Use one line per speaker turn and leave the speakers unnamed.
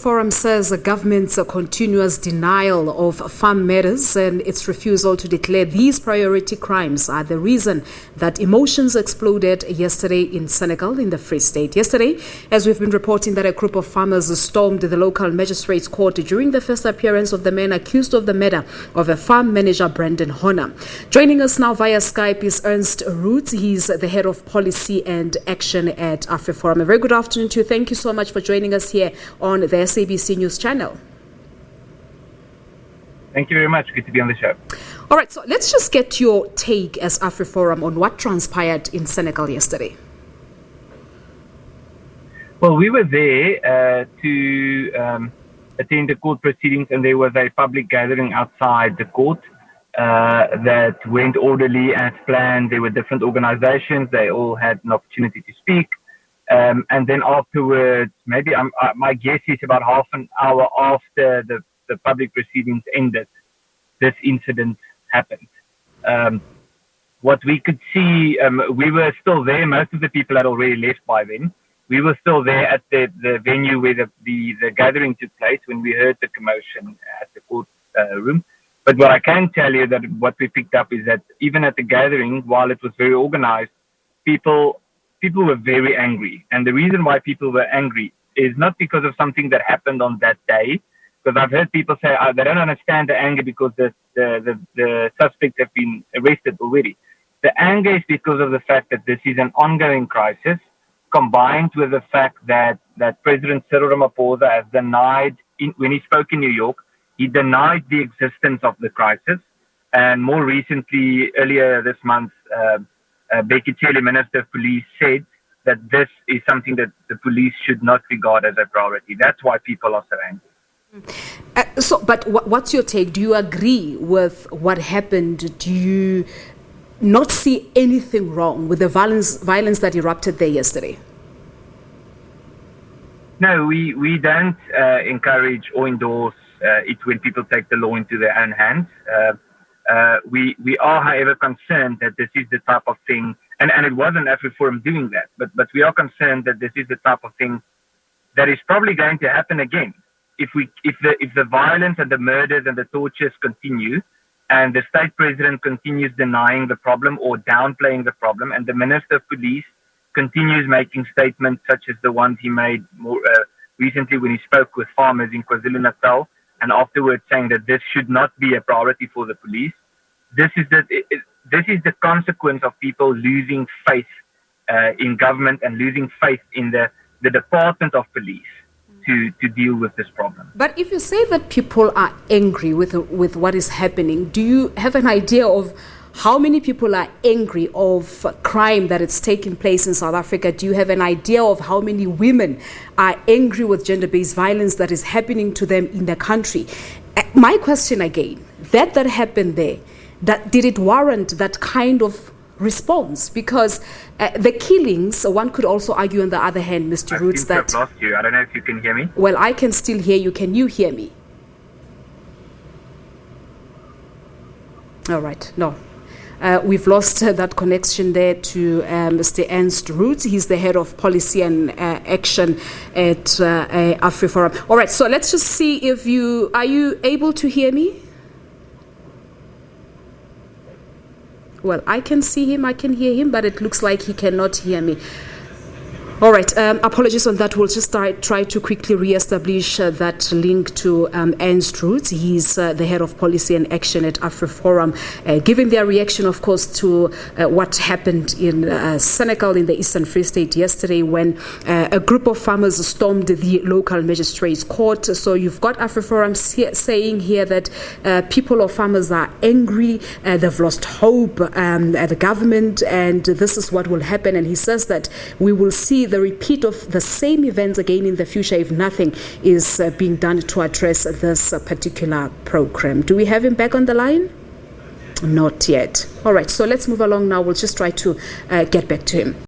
AfriForum says the government's continuous denial of farm matters and its refusal to declare these priority crimes are the reason that emotions exploded yesterday in Senekal in the Free State. Yesterday, as we've been reporting, that a group of farmers stormed the local magistrate's court during the first appearance of the men accused of the murder of a farm manager, Brendin Horner. Joining us now via Skype is Ernst Roets. He's the head of policy and action at AfriForum. A very good afternoon to you. Thank you so much for joining us here on the SABC News channel.
Thank you very much. Good to be on the show.
All right, so let's just get your take as AfriForum on what transpired in Senekal yesterday.
Well, we were there to attend the court proceedings, and there was a public gathering outside the court that went orderly as planned. There were different organizations. They all had an opportunity to speak. And then afterwards, maybe my guess is about half an hour after the public proceedings ended, this incident happened. What we could see, we were still there. Most of the people had already left by then. We were still there at the venue where the gathering took place when we heard the commotion at the court room. But what I can tell you, that what we picked up is that even at the gathering, while it was very organized, people were very angry. And the reason why people were angry is not because of something that happened on that day, because I've heard people say they don't understand the anger because the suspects have been arrested already. The anger is because of the fact that this is an ongoing crisis, combined with the fact that President Cyril Ramaphosa has denied, when he spoke in New York, he denied the existence of the crisis. And more recently, earlier this month, Becky Cele, Minister of Police, said that this is something that the police should not regard as a priority. That's why people are so angry.
But what's your take? Do you agree with what happened? Do you not see anything wrong with the violence that erupted there yesterday?
No, we don't encourage or endorse it when people take the law into their own hands. We are, however, concerned that this is the type of thing, and it wasn't AfriForum doing that, but we are concerned that this is the type of thing that is probably going to happen again. If the violence and the murders and the tortures continue, and the state president continues denying the problem or downplaying the problem, and the Minister of Police continues making statements such as the ones he made more recently when he spoke with farmers in KwaZulu-Natal, and afterwards saying that this should not be a priority for the police. This is the consequence of people losing faith in government and losing faith in the Department of Police to deal with this problem.
But if you say that people are angry with what is happening, do you have an idea of how many people are angry of crime that is taking place in South Africa? Do you have an idea of how many women are angry with gender-based violence that is happening to them in the country? My question again, that happened there, did it warrant that kind of response? Because the killings, one could also argue on the other hand, Mr. Roets, that...
I've lost you. I don't know if you can hear me.
Well, I can still hear you. Can you hear me? All right. No. We've lost that connection there to Mr. Ernst Roets. He's the head of policy and action at AfriForum. All right, so let's just see if are you able to hear me? Well, I can see him, I can hear him, but it looks like he cannot hear me. All right, apologies on that. We'll just try to quickly re-establish that link to Ernst Roets. He's the head of policy and action at AfriForum, giving their reaction, of course, to what happened in Senekal in the Eastern Free State yesterday when a group of farmers stormed the local magistrate's court. So you've got AfriForum saying here that people or farmers are angry, they've lost hope at the government, and this is what will happen. And he says that we will see the repeat of the same events again in the future if nothing is being done to address this particular program. Do we have him back on the line? Not yet. All right, so let's move along now. We'll just try to get back to him.